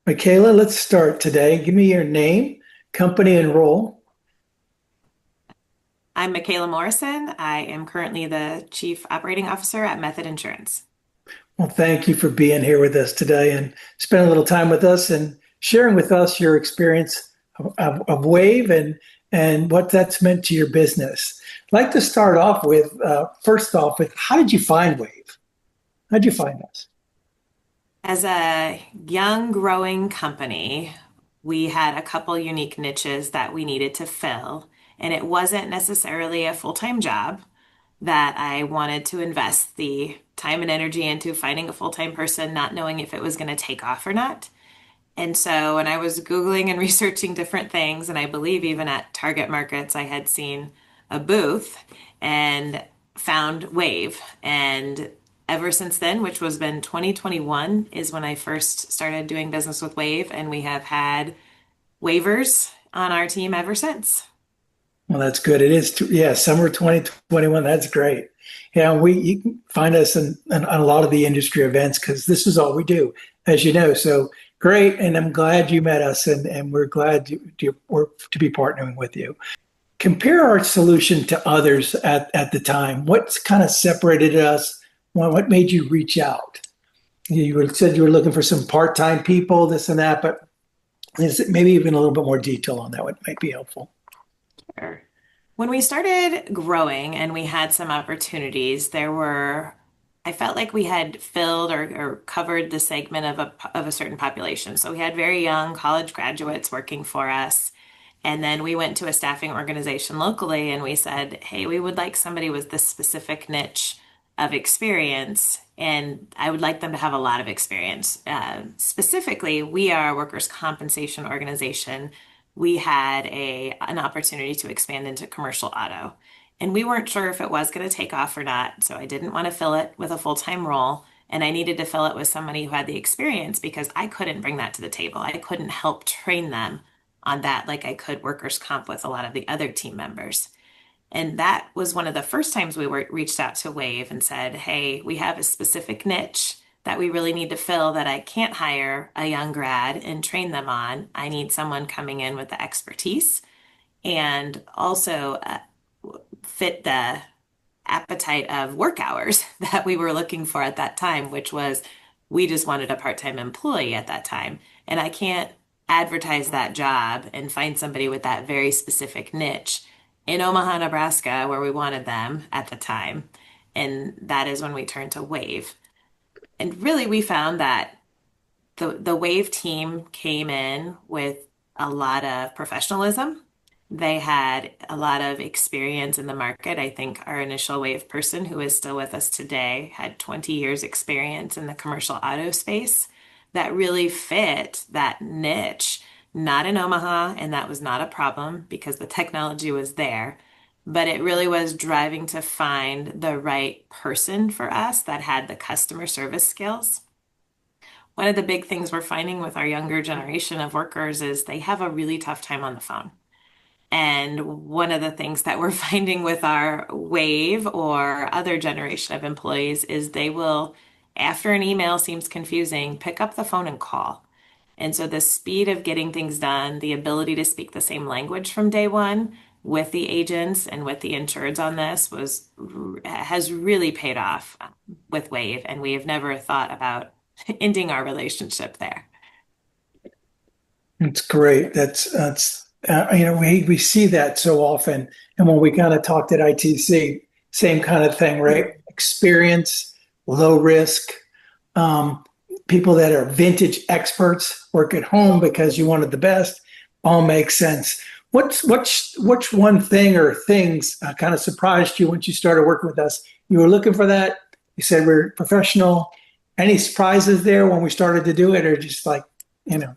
Michaela, let's start today. Give me your name, company, and role. I'm Michaela Morrison. I am currently the Chief Operating Officer at Method Insurance. Well, thank you for being here with us today and spending a little time with us and sharing with us your experience of WAVE and what that's meant to your business. I'd like to start off with, first off, with how did you find WAVE? How did you find us? As a young, growing company, we had a couple unique niches that we needed to fill, and it wasn't necessarily a full-time job that I wanted to invest the time and energy into finding a full-time person, not knowing if it was going to take off or not. And so when I was Googling and researching different things, and I believe even at Target Markets, I had seen a booth and found WAVE. And ever since then, which was been 2021, is when I first started doing business with WAVE, and we have had waivers on our team ever since. Well, that's good. It is, yeah, summer 2021. That's great. Yeah, you can find us in a lot of the industry events because this is all we do, as you know. So great, and I'm glad you met us, and we're glad to be partnering with you. Compare our solution to others at the time. What's kind of separated us? What made you reach out? Said you were looking for some part-time people, this and that, but maybe even a little bit more detail on that? What might be helpful? Sure. When we started growing and we had some opportunities, I felt like we had filled or covered the segment of a certain population. So we had very young college graduates working for us. And then we went to a staffing organization locally and we said, hey, we would like somebody with this specific niche of experience. And I would like them to have a lot of experience. Specifically, we are a workers' compensation organization. We had an opportunity to expand into commercial auto. And we weren't sure if it was going to take off or not. So I didn't want to fill it with a full-time role. And I needed to fill it with somebody who had the experience because I couldn't bring that to the table. I couldn't help train them on that like I could workers' comp with a lot of the other team members. And that was one of the first times reached out to WAVE and said, hey, we have a specific niche that we really need to fill that I can't hire a young grad and train them on. I need someone coming in with the expertise and also fit the appetite of work hours that we were looking for at that time, which was we just wanted a part-time employee at that time. And I can't advertise that job and find somebody with that very specific niche in Omaha, Nebraska, where we wanted them at the time. And that is when we turned to WAVE. And really, we found that the WAVE team came in with a lot of professionalism. They had a lot of experience in the market. I think our initial WAVE person, who is still with us today, had 20 years experience in the commercial auto space that really fit that niche, not in Omaha, and that was not a problem because the technology was there. But it really was driving to find the right person for us that had the customer service skills. One of the big things we're finding with our younger generation of workers is they have a really tough time on the phone. And one of the things that we're finding with our wave or other generation of employees is they will, after an email seems confusing, pick up the phone and call. And so the speed of getting things done, the ability to speak the same language from day one with the agents and with the insureds on this has really paid off with Wave, and we have never thought about ending our relationship there. It's great. We see that so often, and when we kind of talked at ITC, same kind of thing, right? Experience, low risk, um, people that are vintage experts work at home because you wanted the best. All makes sense. What's one thing or things kind of surprised you once you started working with us? You were looking for that. You said we're professional. Any surprises there when we started to do it, or just like,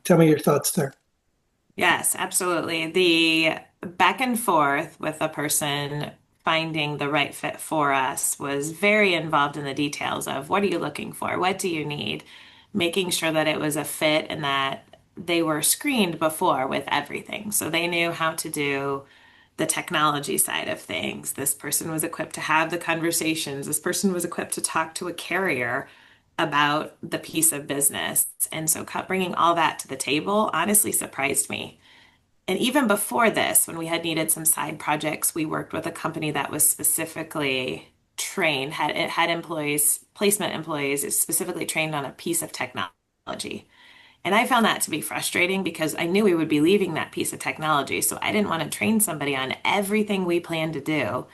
tell me your thoughts there. Yes, absolutely. The back and forth with a person finding the right fit for us was very involved in the details of what are you looking for? What do you need? Making sure that it was a fit and that they were screened before with everything. So they knew how to do the technology side of things. This person was equipped to have the conversations. This person was equipped to talk to a carrier about the piece of business. And so bringing all that to the table honestly surprised me. And even before this, when we had needed some side projects, we worked with a company that was specifically trained, it had employees, placement employees, is specifically trained on a piece of technology. And I found that to be frustrating because I knew we would be leaving that piece of technology. So I didn't want to train somebody on everything we plan to do,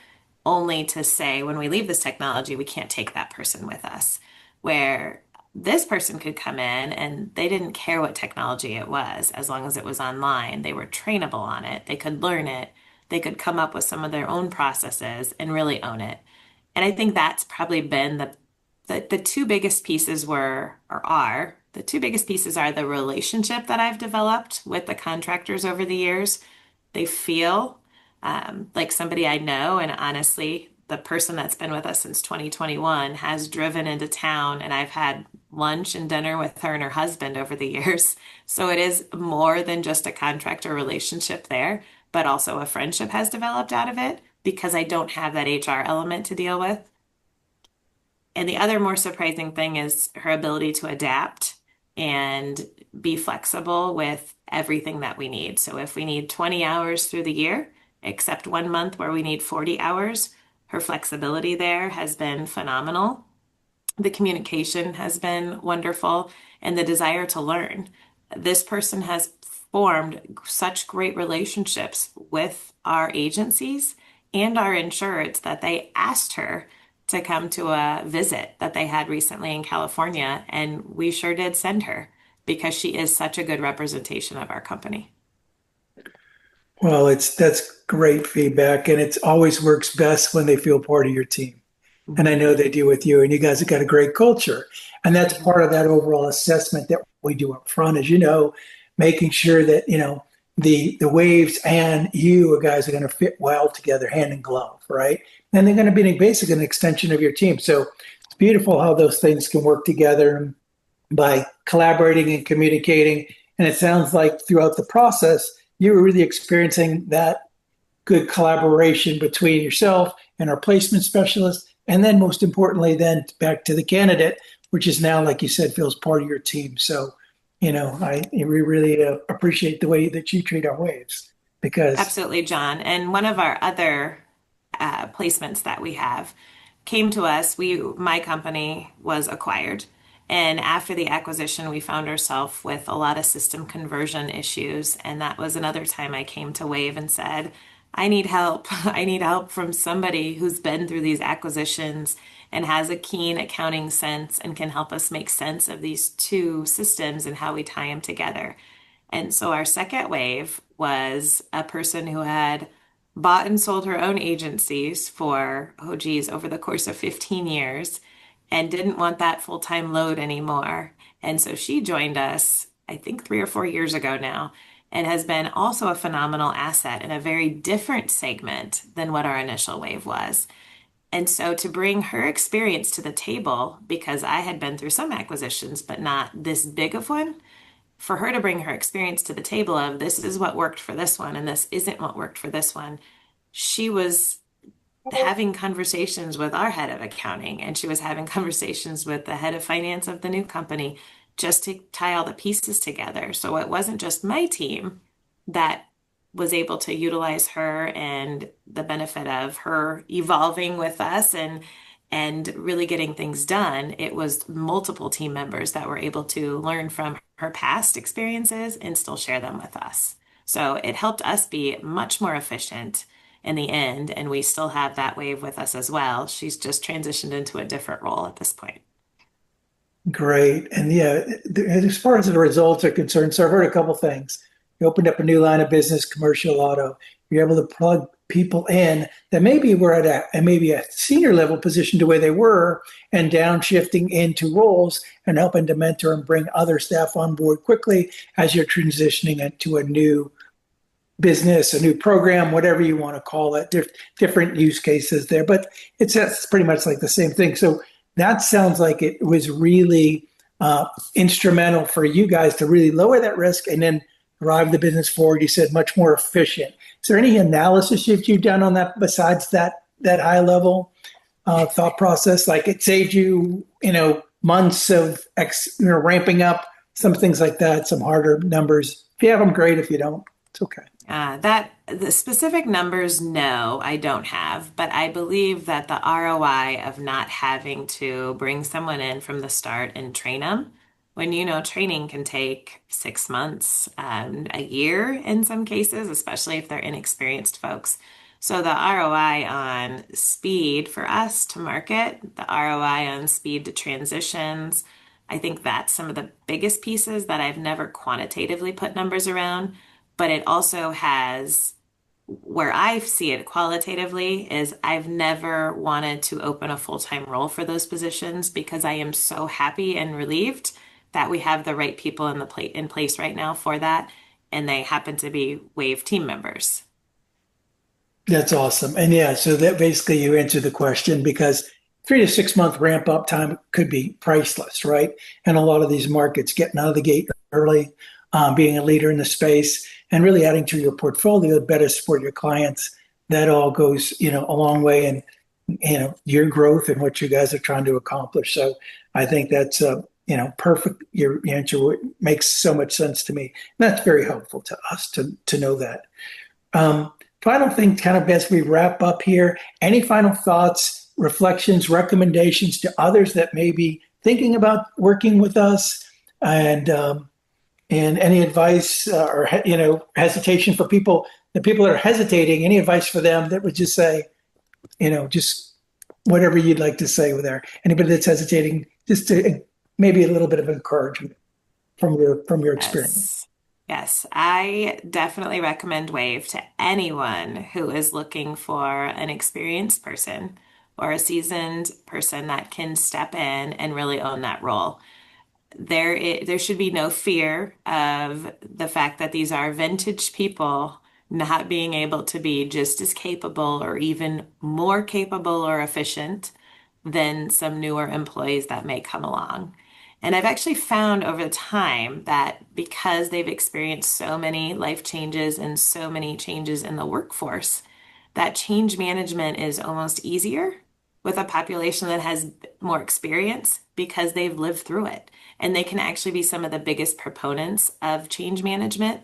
only to say, when we leave this technology, we can't take that person with us. Where this person could come in and they didn't care what technology it was, as long as it was online. They were trainable on it, they could learn it, they could come up with some of their own processes and really own it. And I think that's probably been the two biggest pieces were or are the two biggest pieces are the relationship that I've developed with the contractors over the years. They feel like somebody I know, and honestly, the person that's been with us since 2021 has driven into town, and I've had lunch and dinner with her and her husband over the years. So it is more than just a contractor relationship there, but also a friendship has developed out of it because I don't have that HR element to deal with. And the other more surprising thing is her ability to adapt and be flexible with everything that we need. So if we need 20 hours through the year, except 1 month where we need 40 hours, her flexibility there has been phenomenal. The communication has been wonderful, and the desire to learn. This person has formed such great relationships with our agencies and our insureds that they asked her to come to a visit that they had recently in California, and we sure did send her because she is such a good representation of our company. Well, that's great feedback, and it always works best when they feel part of your team. And I know they do with you, and you guys have got a great culture. And that's part of that overall assessment that we do up front, as you know, making sure that, the waves and you guys are going to fit well together, hand in glove, right? And they're going to be basically an extension of your team. So it's beautiful how those things can work together by collaborating and communicating. And it sounds like throughout the process, you were really experiencing that good collaboration between yourself and our placement specialist. And then most importantly, then back to the candidate, which is now, like you said, feels part of your team. So, we really appreciate the way that you treat our waves because, Absolutely, John. And one of our other placements that we have came to us. My company was acquired. And after the acquisition, we found ourselves with a lot of system conversion issues. And that was another time I came to WAHVE and said, I need help. I need help from somebody who's been through these acquisitions and has a keen accounting sense and can help us make sense of these two systems and how we tie them together. And so our second wave was a person who had bought and sold her own agencies for, oh geez, over the course of 15 years and didn't want that full-time load anymore. And so she joined us, I think 3 or 4 years ago now, and has been also a phenomenal asset in a very different segment than what our initial wave was. And so to bring her experience to the table, because I had been through some acquisitions, but not this big of one, for her to bring her experience to the table of this is what worked for this one and this isn't what worked for this one. She was having conversations with our head of accounting and she was having conversations with the head of finance of the new company just to tie all the pieces together. So it wasn't just my team that was able to utilize her and the benefit of her evolving with us and really getting things done. It was multiple team members that were able to learn from her past experiences and still share them with us. So it helped us be much more efficient in the end, and we still have that wave with us as well. She's just transitioned into a different role at this point. great. And yeah, as far as the results are concerned, so I've heard a couple things. You opened up a new line of business, commercial auto. You're able to plug people in that maybe were at maybe a senior level position to where they were and downshifting into roles and helping to mentor and bring other staff on board quickly as you're transitioning into a new business, a new program, whatever you want to call it, different use cases there. But it's pretty much like the same thing. So that sounds like it was really instrumental for you guys to really lower that risk and then drive the business forward. You said much more efficient. Is there any analysis you've done on that besides that high level thought process? Like it saved you, months of ramping up, some things like that, some harder numbers. If you have them, great. If you don't, it's okay. That the specific numbers, no, I don't have, but I believe that the ROI of not having to bring someone in from the start and train them, when training can take 6 months, a year in some cases, especially if they're inexperienced folks. So the ROI on speed for us to market, the ROI on speed to transitions, I think that's some of the biggest pieces that I've never quantitatively put numbers around, but it also has where I see it qualitatively is I've never wanted to open a full-time role for those positions because I am so happy and relieved that we have the right people in place right now for that, and they happen to be WAHVE team members. That's awesome. And yeah, so that basically you answer the question because 3 to 6 month ramp up time could be priceless, right? And a lot of these markets getting out of the gate early, being a leader in the space, and really adding to your portfolio to better support your clients. That all goes, a long way in, your growth and what you guys are trying to accomplish. So I think that's, perfect. Your answer makes so much sense to me. And that's very helpful to us to know that. Final thing, kind of as we wrap up here, any final thoughts, reflections, recommendations to others that may be thinking about working with us, and any advice or hesitation for the people that are hesitating? Any advice for them that would just say, just whatever you'd like to say with there. Anybody that's hesitating, just to maybe a little bit of encouragement from your experience. Yes, I definitely recommend WAHVE to anyone who is looking for an experienced person or a seasoned person that can step in and really own that role. There should be no fear of the fact that these are vintage people not being able to be just as capable or even more capable or efficient than some newer employees that may come along. And I've actually found over time that because they've experienced so many life changes and so many changes in the workforce, that change management is almost easier with a population that has more experience because they've lived through it. And they can actually be some of the biggest proponents of change management.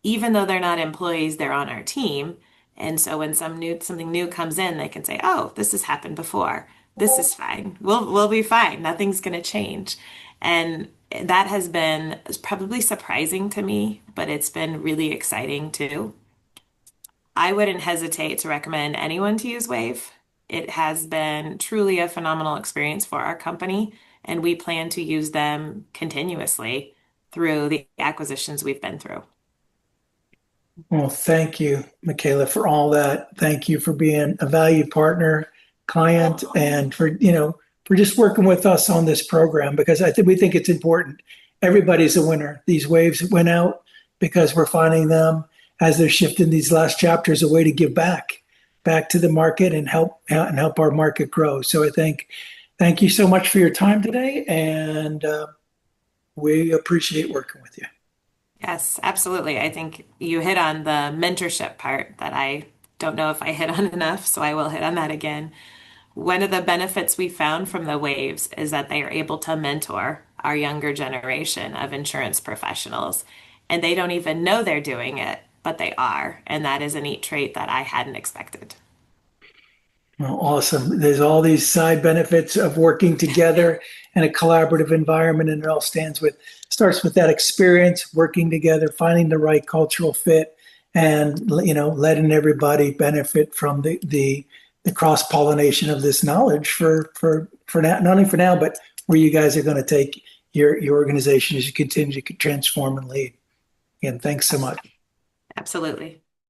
Even though they're not employees, they're on our team. And so when something new comes in, they can say, "Oh, this has happened before. This is fine. We'll be fine. Nothing's going to change." And that has been probably surprising to me, but it's been really exciting too. I wouldn't hesitate to recommend anyone to use WAHVE. It has been truly a phenomenal experience for our company, and we plan to use them continuously through the acquisitions we've been through. Well, thank you, Michaela, for all that. Thank you for being a valued partner, client, and for just working with us on this program, because we think it's important. Everybody's a winner. These waves went out because we're finding them as they're shifting these last chapters a way to give back to the market and help our market grow. So thank you so much for your time today, and we appreciate working with you. Yes, absolutely. I think you hit on the mentorship part that I don't know if I hit on enough, so I will hit on that again. One of the benefits we found from the WAHVEs is that they are able to mentor our younger generation of insurance professionals, and they don't even know they're doing it, but they are. And that is a neat trait that I hadn't expected. Well, awesome. There's all these side benefits of working together in a collaborative environment, and it all starts with that experience, working together, finding the right cultural fit, and letting everybody benefit from the cross pollination of this knowledge for now, not only for now, but where you guys are going to take your organization as you continue to transform and lead. Again, thanks so much. Absolutely.